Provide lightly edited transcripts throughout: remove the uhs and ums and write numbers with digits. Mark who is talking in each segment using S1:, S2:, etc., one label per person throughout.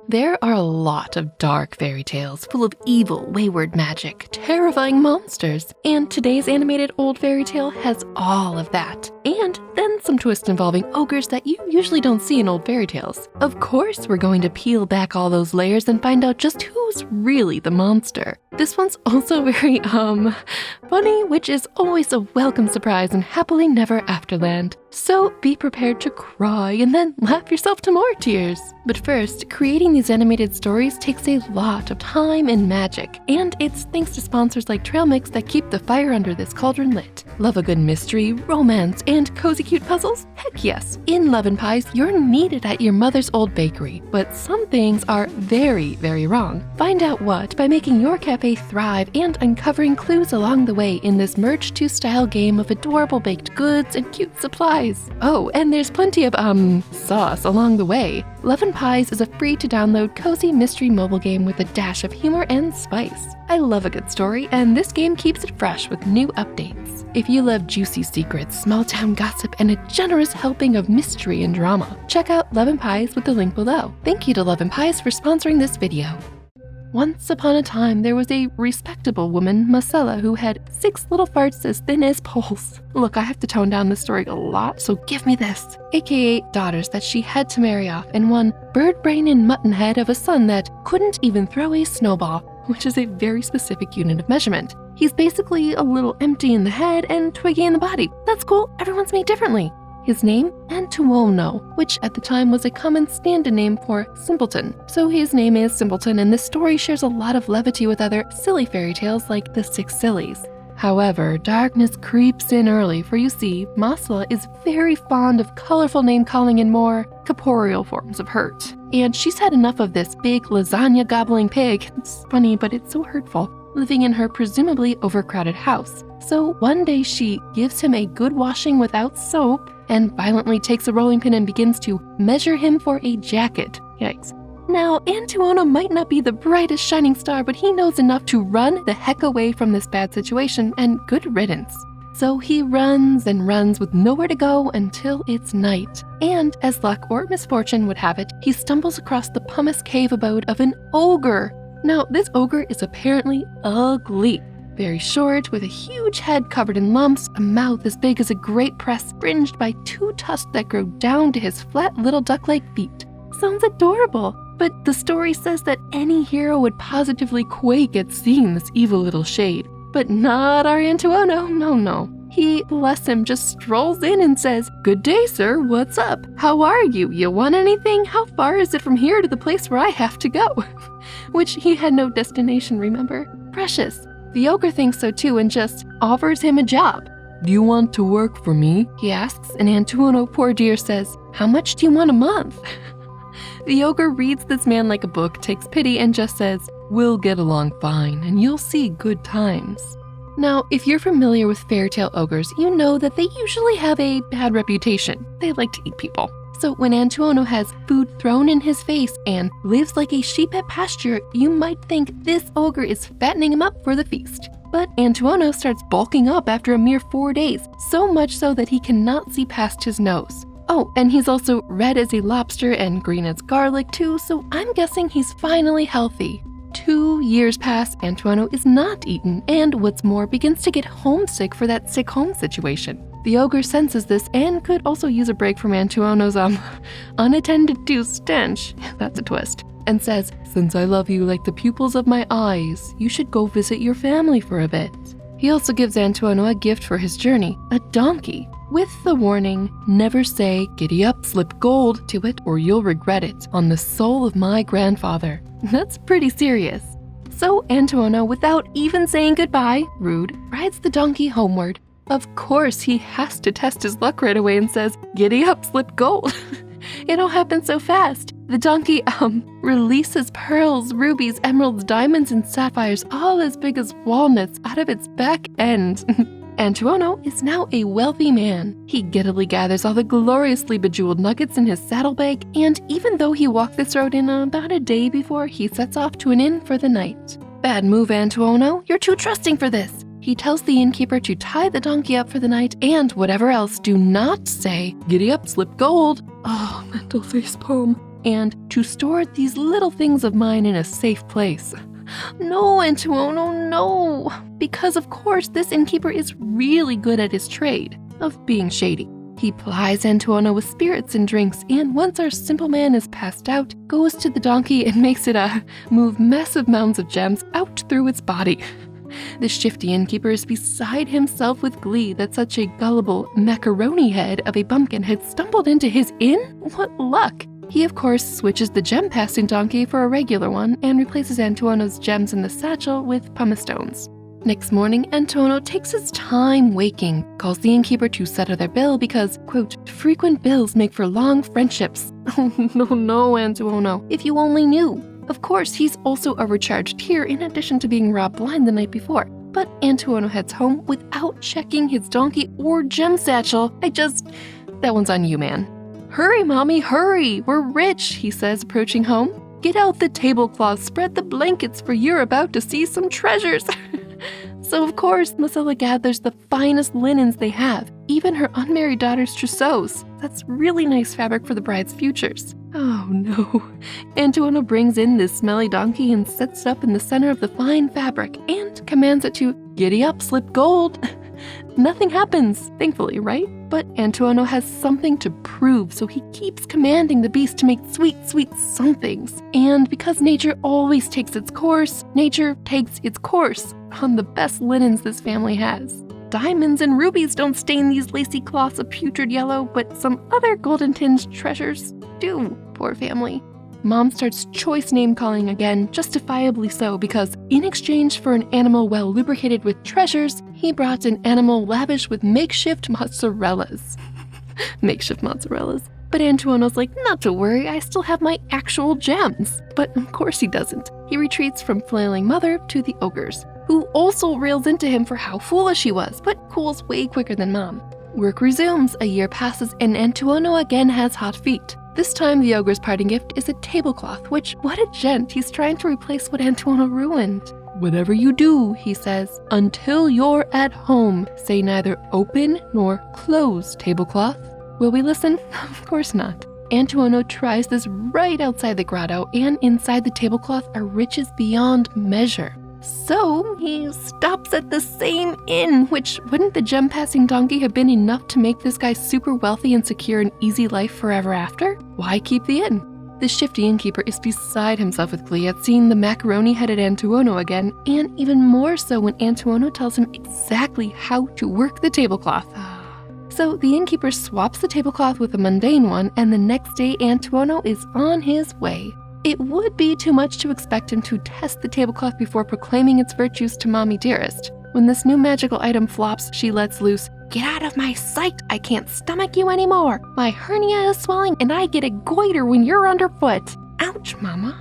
S1: There are a lot of dark fairy tales full of evil, wayward magic, terrifying monsters, and today's animated old fairy tale has all of that. And then some twists involving ogres that you usually don't see in old fairy tales. Of course, we're going to peel back all those layers and find out just who's really the monster. This one's also very, funny, which is always a welcome surprise in Happily Never Afterland. So be prepared to cry and then laugh yourself to more tears. But first, creating these animated stories takes a lot of time and magic, and it's thanks to sponsors like Trail Mix that keep the fire under this cauldron lit. Love a good mystery, romance, and cozy cute puzzles? Heck yes! In Love and Pies, you're needed at your mother's old bakery, but some things are very, very wrong. Find out what by making your cafe thrive and uncovering clues along the way in this Merge 2 style game of adorable baked goods and cute supplies. Oh, and there's plenty of, sauce along the way. Love and Pies is a free-to-download cozy mystery mobile game with a dash of humor and spice. I love a good story, and this game keeps it fresh with new updates. If you love juicy secrets, small-town gossip, and a generous helping of mystery and drama, check out Love and Pies with the link below. Thank you to Love and Pies for sponsoring this video. Once upon a time, there was a respectable woman, Marcella, who had 6 little farts as thin as poles. Look, I have to tone down this story a lot, so give me this. AKA daughters that she had to marry off, and one bird brain and mutton head of a son that couldn't even throw a snowball, which is a very specific unit of measurement. He's basically a little empty in the head and twiggy in the body. That's cool, everyone's made differently. His name, Antuono, which at the time was a common stand-in name for simpleton. So his name is Simpleton, and this story shares a lot of levity with other silly fairy tales like the 6 Sillies. However, darkness creeps in early, for you see, Marcella is very fond of colorful name-calling and more corporeal forms of hurt. And she's had enough of this big lasagna-gobbling pig, it's funny but it's so hurtful, living in her presumably overcrowded house. So one day she gives him a good washing without soap and violently takes a rolling pin and begins to measure him for a jacket. Yikes. Now, Antuono might not be the brightest shining star, but he knows enough to run the heck away from this bad situation, and good riddance. So he runs and runs with nowhere to go until it's night. And as luck or misfortune would have it, he stumbles across the pumice cave abode of an ogre. Now, this ogre is apparently ugly. Very short, with a huge head covered in lumps, a mouth as big as a great press, fringed by 2 tusks that grow down to his flat little duck-like feet. Sounds adorable, but the story says that any hero would positively quake at seeing this evil little shade. But not our Antuono, no. He, bless him, just strolls in and says, "Good day, sir, what's up? How are you? You want anything? How far is it from here to the place where I have to go?" Which he had no destination, remember? Precious. The ogre thinks so too and just offers him a job. "Do you want to work for me?" he asks, and Antuono, poor dear, says, "How much do you want a month?" The ogre reads this man like a book, takes pity, and just says, "We'll get along fine, and you'll see good times." Now, if you're familiar with fairytale ogres, you know that they usually have a bad reputation. They like to eat people. So when Antuono has food thrown in his face and lives like a sheep at pasture, you might think this ogre is fattening him up for the feast. But Antuono starts bulking up after a mere 4 days, so much so that he cannot see past his nose. Oh, and he's also red as a lobster and green as garlic too, so I'm guessing he's finally healthy. 2 years pass, Antuono is not eaten, and what's more, begins to get homesick for that sick home situation. The ogre senses this and could also use a break from Antuono's, unattended to stench, that's a twist, and says, "Since I love you like the pupils of my eyes, you should go visit your family for a bit." He also gives Antuono a gift for his journey, a donkey, with the warning, "Never say, 'Giddy up, slip gold' to it or you'll regret it, on the soul of my grandfather." That's pretty serious. So Antuono, without even saying goodbye, rude, rides the donkey homeward. Of course, he has to test his luck right away and says, "Giddy up, slip gold." It all happens so fast. The donkey, releases pearls, rubies, emeralds, diamonds, and sapphires, all as big as walnuts, out of its back end. Antuono is now a wealthy man. He giddily gathers all the gloriously bejeweled nuggets in his saddlebag, and even though he walked this road in about a day before, he sets off to an inn for the night. Bad move, Antuono. You're too trusting for this. He tells the innkeeper to tie the donkey up for the night, and whatever else, do not say, "Giddy up, slip gold." Oh, mental facepalm. and to store these little things of mine in a safe place. No, Antuono, no! Because of course this innkeeper is really good at his trade of being shady. He plies Antuono with spirits and drinks, and once our simple man is passed out, goes to the donkey and makes it move massive mounds of gems out through its body. The shifty innkeeper is beside himself with glee that such a gullible macaroni head of a bumpkin had stumbled into his inn. What luck! He, of course, switches the gem-passing donkey for a regular one and replaces Antuono's gems in the satchel with pumice stones. Next morning, Antuono takes his time waking, calls the innkeeper to settle their bill because, quote, frequent bills make for long friendships. Oh, no, Antuono, if you only knew. Of course, he's also overcharged here in addition to being robbed blind the night before. But Antuono heads home without checking his donkey or gem satchel. That one's on you, man. Hurry, Mommy, hurry! We're rich, he says, approaching home. Get out the tablecloth, spread the blankets, for you're about to see some treasures. So, of course, Marcella gathers the finest linens they have, even her unmarried daughter's trousseaus. That's really nice fabric for the bride's futures. Oh no. Antuono brings in this smelly donkey and sets it up in the center of the fine fabric and commands it to giddy up, slip gold. Nothing happens, thankfully, right? But Antuono has something to prove, so he keeps commanding the beast to make sweet, sweet somethings. And because nature always takes its course, nature takes its course on the best linens this family has. Diamonds and rubies don't stain these lacy cloths a putrid yellow, but some other golden-tinged treasures do, poor family. Mom starts choice name-calling again, justifiably so, because in exchange for an animal well lubricated with treasures, he brought an animal lavish with makeshift mozzarellas. Makeshift mozzarellas. But Antuono's like, not to worry, I still have my actual gems. But of course he doesn't. He retreats from flailing mother to the ogres, who also rails into him for how foolish he was, but cools way quicker than Mom. Work resumes, a year passes, and Antuono again has hot feet. This time, the ogre's parting gift is a tablecloth, which, what a gent, he's trying to replace what Antuono ruined. Whatever you do, he says, until you're at home, say neither open nor close tablecloth. Will we listen? Of course not. Antuono tries this right outside the grotto, and inside the tablecloth are riches beyond measure. So he stops at the same inn, which wouldn't the gem-passing donkey have been enough to make this guy super wealthy and secure an easy life forever after? Why keep the inn? The shifty innkeeper is beside himself with glee at seeing the macaroni-headed Antuono again, and even more so when Antuono tells him exactly how to work the tablecloth. So the innkeeper swaps the tablecloth with a mundane one, and the next day Antuono is on his way. It would be too much to expect him to test the tablecloth before proclaiming its virtues to Mommy Dearest. When this new magical item flops, she lets loose, "Get out of my sight! I can't stomach you anymore! My hernia is swelling and I get a goiter when you're underfoot! Ouch, Mama!"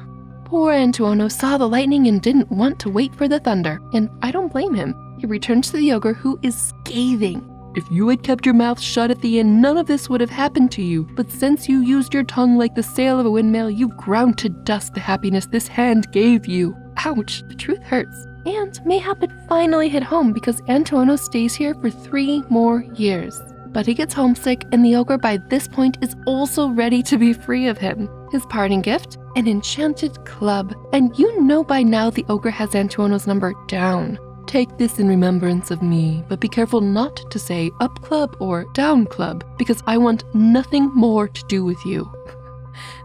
S1: Poor Antuono saw the lightning and didn't want to wait for the thunder, and I don't blame him. He returns to the ogre, who is scathing. "If you had kept your mouth shut at the inn, none of this would have happened to you. But since you used your tongue like the sail of a windmill, you've ground to dust the happiness this hand gave you." Ouch, the truth hurts. And mayhap it finally hit home because Antuono stays here for 3 more years. But he gets homesick, and the ogre by this point is also ready to be free of him. His parting gift? An enchanted club. And you know by now the ogre has Antuono's number down. "Take this in remembrance of me, but be careful not to say up club or down club, because I want nothing more to do with you."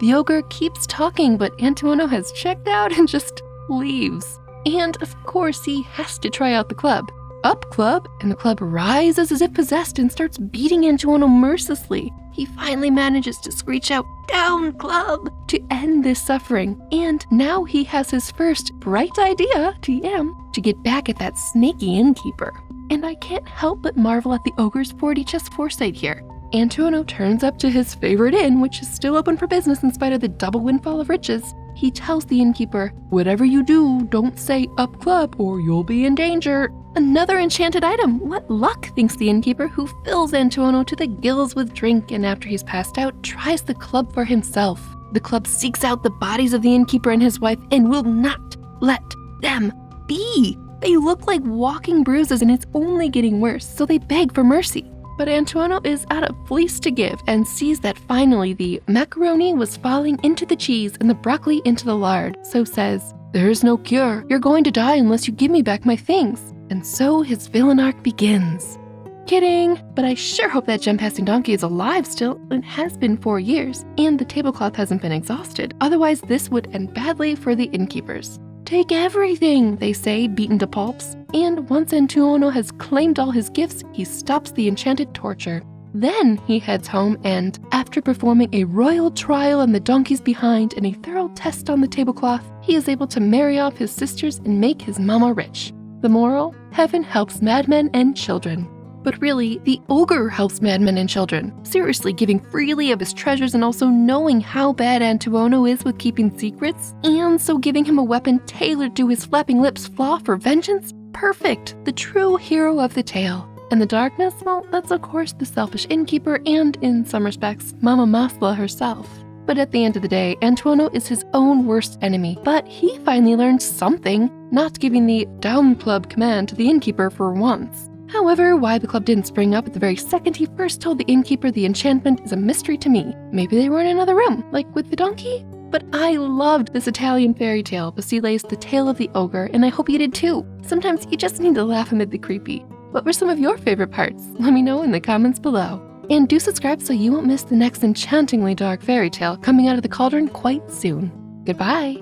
S1: The ogre keeps talking, but Antuono has checked out and just leaves. And of course he has to try out the club. Up club, and the club rises as if possessed and starts beating Antuono mercilessly. He finally manages to screech out, "Down club!" to end this suffering. And now he has his first bright idea, TM, to get back at that snaky innkeeper. And I can't help but marvel at the ogre's 40 chess foresight here. Antuono turns up to his favorite inn, which is still open for business in spite of the double windfall of riches. He tells the innkeeper, "Whatever you do, don't say up club or you'll be in danger." Another enchanted item! What luck, thinks the innkeeper, who fills Antuono to the gills with drink and after he's passed out, tries the club for himself. The club seeks out the bodies of the innkeeper and his wife and will not let them be. They look like walking bruises and it's only getting worse, so they beg for mercy. But Antuono is out of fleece to give and sees that finally the macaroni was falling into the cheese and the broccoli into the lard, so says, "There is no cure. You're going to die unless you give me back my things." And so his villain arc begins. Kidding, but I sure hope that gem-passing donkey is alive still. It has been 4 years, and the tablecloth hasn't been exhausted. Otherwise, this would end badly for the innkeepers. "Take everything," they say, beaten to pulps. And once Antuono has claimed all his gifts, he stops the enchanted torture. Then he heads home and, after performing a royal trial on the donkeys behind and a thorough test on the tablecloth, he is able to marry off his sisters and make his mama rich. The moral? Heaven helps madmen and children. But really, the ogre helps madmen and children, seriously giving freely of his treasures and also knowing how bad Antuono is with keeping secrets, and so giving him a weapon tailored to his flapping lips' flaw for vengeance. Perfect, the true hero of the tale. And the darkness, well, that's of course the selfish innkeeper and, in some respects, Mama Masla herself. But at the end of the day, Antuono is his own worst enemy, but he finally learned something, not giving the down club command to the innkeeper for once. However, why the club didn't spring up at the very second he first told the innkeeper the enchantment is a mystery to me. Maybe they were in another room, like with the donkey? But I loved this Italian fairy tale, Basile's The Tale of the Ogre, and I hope you did too. Sometimes you just need to laugh amid the creepy. What were some of your favorite parts? Let me know in the comments below. And do subscribe so you won't miss the next enchantingly dark fairy tale coming out of the cauldron quite soon. Goodbye!